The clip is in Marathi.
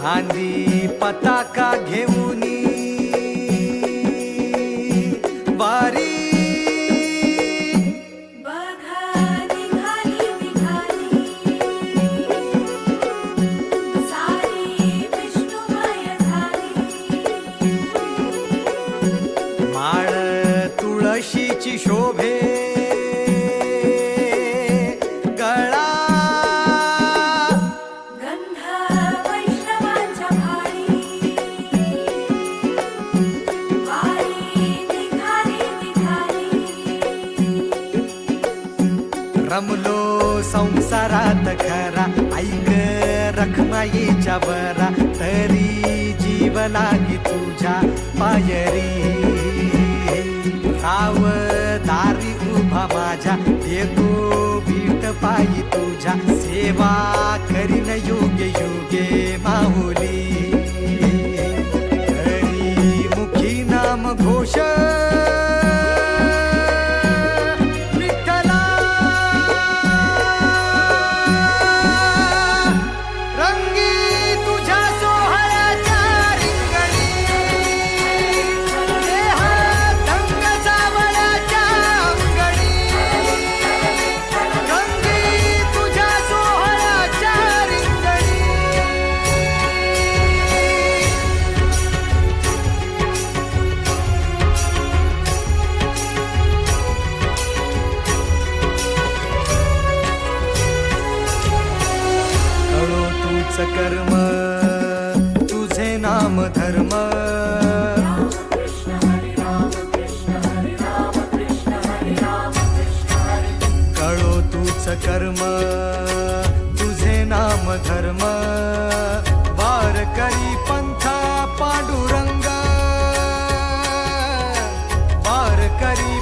खांदी पताका घेऊनी वारी माळ तुळशीची शोभे गळा गंध वैष्णवांच्या भाळी वारी निघाली निघाली रमलो संसारात खरा ऐक रखमाईच्या बरा तरी जीव लागी तुझ्या पायरी राव दारी उभा माझ्या येतो बीट पायी तुझ्या सेवा करीन योग्य योगे माहुली हरी मुखी नाम घोष विठ्ठला रंगी तुझ्या सोहळ्याच्या रिंगणी देहात रंग सावळ्याच्या अंगणी रंगी तुझ्या सोहळ्याच्या रिंगणी कळो तूच कर्म तुझे नाम धर्म कळो तूच कर्म तुझे नाम धर्म वार करी पंथा पांडुरंग वार करी